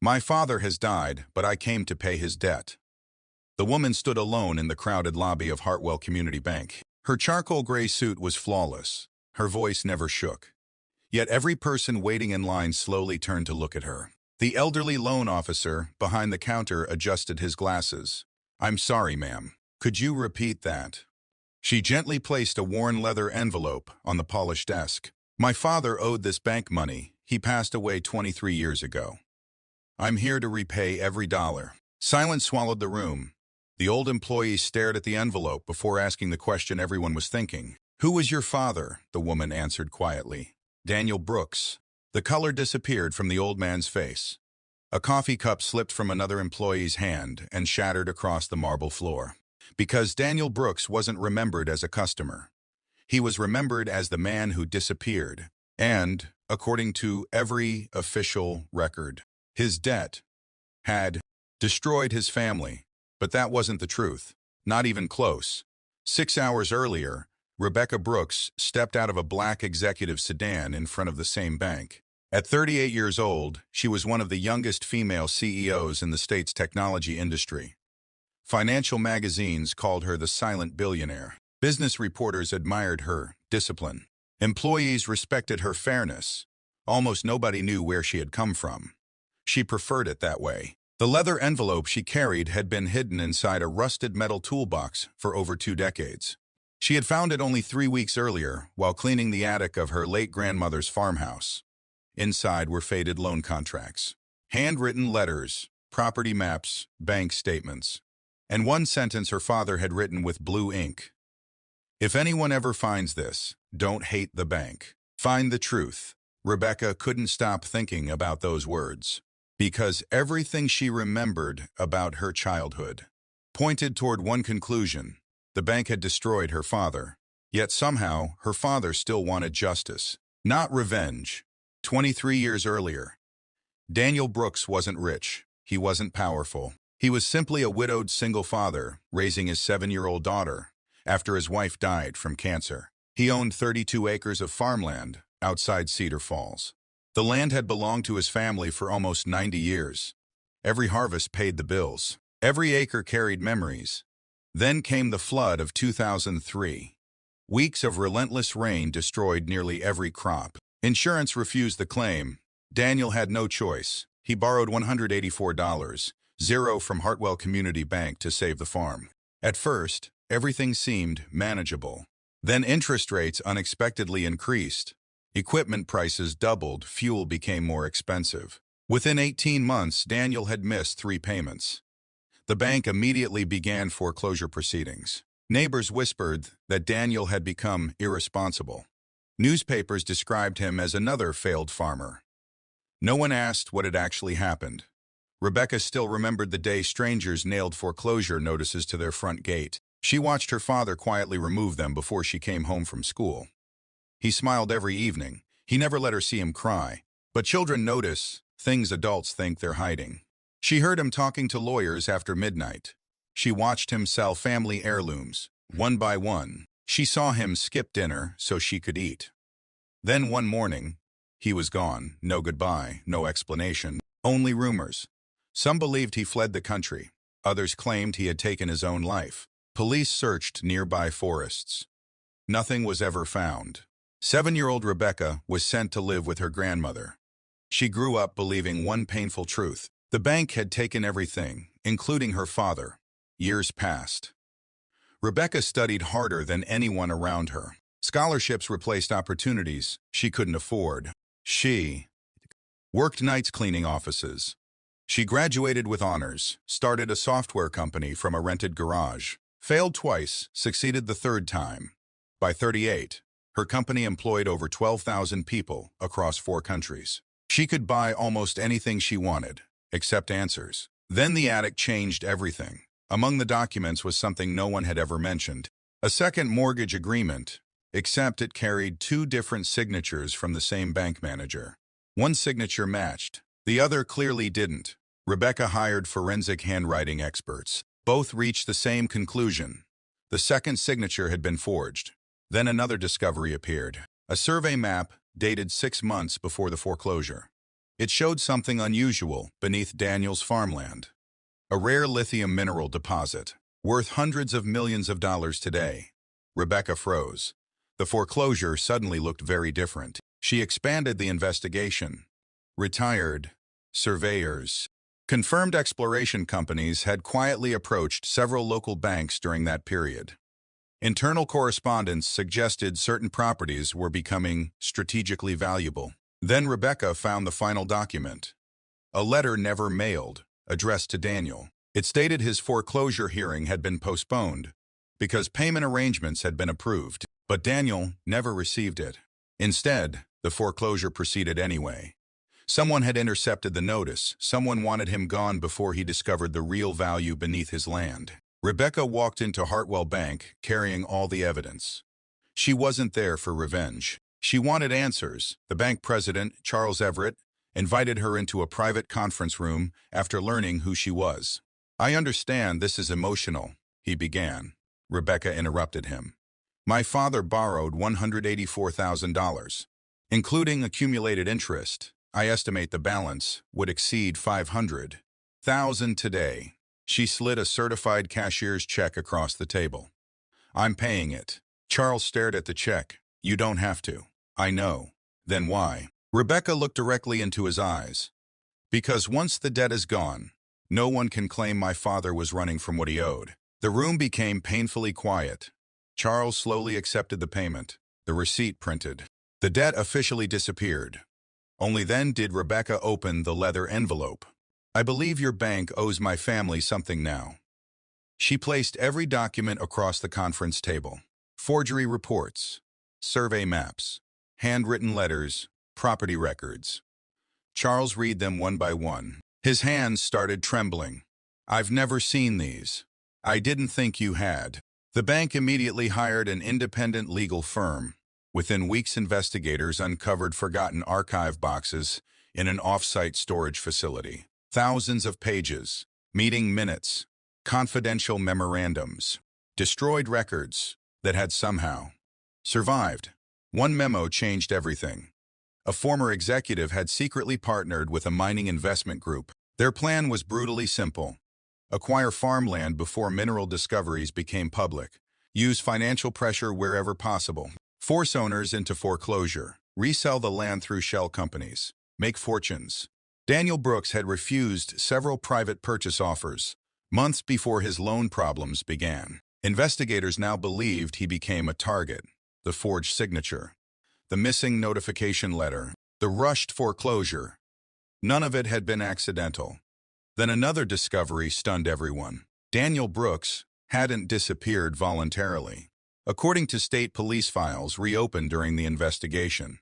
My father has died, but I came to pay his debt. The woman stood alone in the crowded lobby of Hartwell Community Bank. Her charcoal gray suit was flawless. Her voice never shook. Yet every person waiting in line slowly turned to look at her. The elderly loan officer behind the counter adjusted his glasses. "I'm sorry, ma'am. Could you repeat that?" She gently placed a worn leather envelope on the polished desk. "My father owed this bank money. He passed away 23 years ago. I'm here to repay every dollar." Silence swallowed the room. The old employee stared at the envelope before asking the question everyone was thinking. "Who was your father?" the woman answered quietly. "Daniel Brooks." The color disappeared from the old man's face. A coffee cup slipped from another employee's hand and shattered across the marble floor. Because Daniel Brooks wasn't remembered as a customer. He was remembered as the man who disappeared. And, according to every official record, his debt had destroyed his family. But that wasn't the truth. Not even close. 6 hours earlier, Rebecca Brooks stepped out of a black executive sedan in front of the same bank. At 38 years old, she was one of the youngest female CEOs in the state's technology industry. Financial magazines called her the silent billionaire. Business reporters admired her discipline. Employees respected her fairness. Almost nobody knew where she had come from. She preferred it that way. The leather envelope she carried had been hidden inside a rusted metal toolbox for over 2 decades. She had found it only 3 weeks earlier while cleaning the attic of her late grandmother's farmhouse. Inside were faded loan contracts, handwritten letters, property maps, bank statements, and one sentence her father had written with blue ink. "If anyone ever finds this, don't hate the bank. Find the truth." Rebecca couldn't stop thinking about those words, because everything she remembered about her childhood pointed toward one conclusion: the bank had destroyed her father. Yet somehow, her father still wanted justice, not revenge. 23 years earlier, Daniel Brooks wasn't rich. He wasn't powerful. He was simply a widowed single father raising his 7-year-old daughter after his wife died from cancer. He owned 32 acres of farmland outside Cedar Falls. The land had belonged to his family for almost 90 years. Every harvest paid the bills. Every acre carried memories. Then came the flood of 2003. Weeks of relentless rain destroyed nearly every crop. Insurance refused the claim. Daniel had no choice. He borrowed $184, zero from Hartwell Community Bank to save the farm. At first, everything seemed manageable. Then interest rates unexpectedly increased. Equipment prices doubled, fuel became more expensive. Within 18 months, Daniel had missed 3 payments. The bank immediately began foreclosure proceedings. Neighbors whispered that Daniel had become irresponsible. Newspapers described him as another failed farmer. No one asked what had actually happened. Rebecca still remembered the day strangers nailed foreclosure notices to their front gate. She watched her father quietly remove them before she came home from school. He smiled every evening. He never let her see him cry. But children notice things adults think they're hiding. She heard him talking to lawyers after midnight. She watched him sell family heirlooms, one by one. She saw him skip dinner so she could eat. Then one morning, he was gone. No goodbye, no explanation, only rumors. Some believed he fled the country. Others claimed he had taken his own life. Police searched nearby forests. Nothing was ever found. 7-year-old Rebecca was sent to live with her grandmother. She grew up believing one painful truth: the bank had taken everything, including her father. Years passed. Rebecca studied harder than anyone around her. Scholarships replaced opportunities she couldn't afford. She worked nights cleaning offices. She graduated with honors, started a software company from a rented garage, failed twice, succeeded the third time. By 38, her company employed over 12,000 people across 4 countries. She could buy almost anything she wanted, except answers. Then the attic changed everything. Among the documents was something no one had ever mentioned: a second mortgage agreement, except it carried 2 different signatures from the same bank manager. One signature matched, the other clearly didn't. Rebecca hired forensic handwriting experts. Both reached the same conclusion: the second signature had been forged. Then another discovery appeared: a survey map dated 6 months before the foreclosure. It showed something unusual beneath Daniel's farmland. A rare lithium mineral deposit, worth hundreds of millions of dollars today. Rebecca froze. The foreclosure suddenly looked very different. She expanded the investigation. Retired surveyors, confirmed exploration companies had quietly approached several local banks during that period. Internal correspondence suggested certain properties were becoming strategically valuable. Then Rebecca found the final document. A letter never mailed, addressed to Daniel. It stated his foreclosure hearing had been postponed because payment arrangements had been approved, but Daniel never received it. Instead, the foreclosure proceeded anyway. Someone had intercepted the notice. Someone wanted him gone before he discovered the real value beneath his land. Rebecca walked into Hartwell Bank carrying all the evidence. She wasn't there for revenge. She wanted answers. The bank president, Charles Everett, invited her into a private conference room after learning who she was. "I understand this is emotional," he began. Rebecca interrupted him. "My father borrowed $184,000, including accumulated interest. I estimate the balance would exceed $500,000 today." She slid a certified cashier's check across the table. "I'm paying it." Charles stared at the check. "You don't have to." "I know." "Then why?" Rebecca looked directly into his eyes. "Because once the debt is gone, no one can claim my father was running from what he owed." The room became painfully quiet. Charles slowly accepted the payment. The receipt printed. The debt officially disappeared. Only then did Rebecca open the leather envelope. "I believe your bank owes my family something now." She placed every document across the conference table. Forgery reports, survey maps, handwritten letters, property records. Charles read them one by one. His hands started trembling. "I've never seen these." "I didn't think you had." The bank immediately hired an independent legal firm. Within weeks, investigators uncovered forgotten archive boxes in an off-site storage facility. Thousands of pages, meeting minutes, confidential memorandums, destroyed records that had somehow survived. One memo changed everything. A former executive had secretly partnered with a mining investment group. Their plan was brutally simple: acquire farmland before mineral discoveries became public, use financial pressure wherever possible, force owners into foreclosure, resell the land through shell companies, make fortunes. Daniel Brooks had refused several private purchase offers months before his loan problems began. Investigators now believed he became a target. The forged signature, the missing notification letter, the rushed foreclosure. None of it had been accidental. Then another discovery stunned everyone. Daniel Brooks hadn't disappeared voluntarily. According to state police files reopened during the investigation,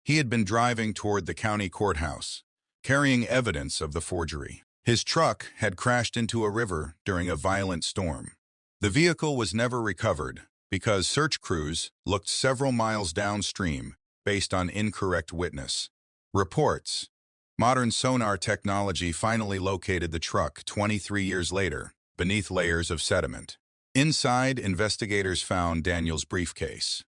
he had been driving toward the county courthouse, carrying evidence of the forgery. His truck had crashed into a river during a violent storm. The vehicle was never recovered because search crews looked several miles downstream based on incorrect witness reports. Modern sonar technology finally located the truck 23 years later, beneath layers of sediment. Inside, investigators found Daniel's briefcase.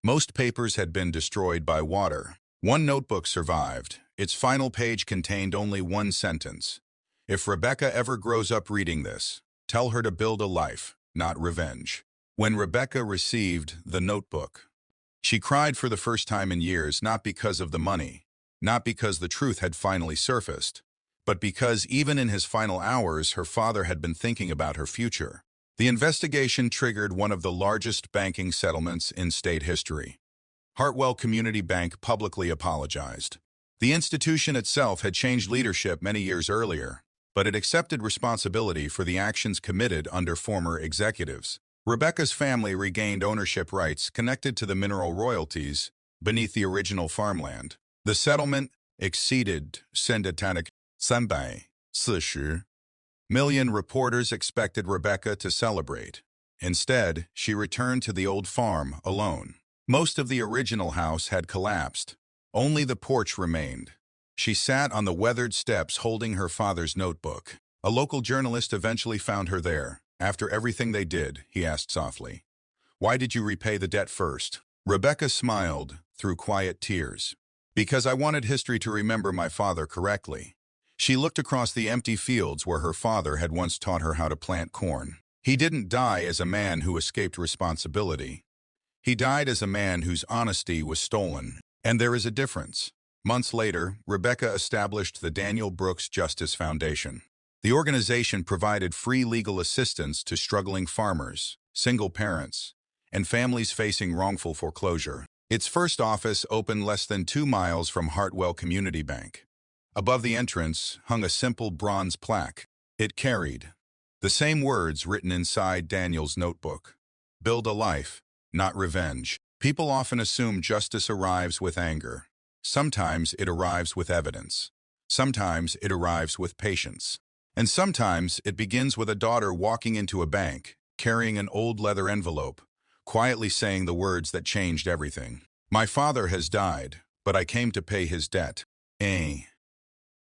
Most papers had been destroyed by water. One notebook survived. Its final page contained only one sentence: "If Rebecca ever grows up reading this, tell her to build a life, not revenge." When Rebecca received the notebook, she cried for the first time in years, not because of the money, not because the truth had finally surfaced, but because even in his final hours, her father had been thinking about her future. The investigation triggered one of the largest banking settlements in state history. Hartwell Community Bank publicly apologized. The institution itself had changed leadership many years earlier, but it accepted responsibility for the actions committed under former executives. Rebecca's family regained ownership rights connected to the mineral royalties beneath the original farmland. The settlement exceeded $340 million. Reporters expected Rebecca to celebrate. Instead, she returned to the old farm alone. Most of the original house had collapsed. Only the porch remained. She sat on the weathered steps holding her father's notebook. A local journalist eventually found her there. "After everything they did," he asked softly, "why did you repay the debt first?" Rebecca smiled through quiet tears. Because I wanted history to remember my father correctly. She looked across the empty fields where her father had once taught her how to plant corn. He didn't die as a man who escaped responsibility. He died as a man whose honesty was stolen. And there is a difference. Months later, Rebecca established the Daniel Brooks Justice Foundation. The organization provided free legal assistance to struggling farmers, single parents, and families facing wrongful foreclosure. Its first office opened less than 2 miles from Hartwell Community Bank. Above the entrance hung a simple bronze plaque. It carried the same words written inside Daniel's notebook. Build a life, not revenge. People often assume justice arrives with anger. Sometimes it arrives with evidence. Sometimes it arrives with patience. And sometimes it begins with a daughter walking into a bank, carrying an old leather envelope, quietly saying the words that changed everything. My father has died, but I came to pay his debt.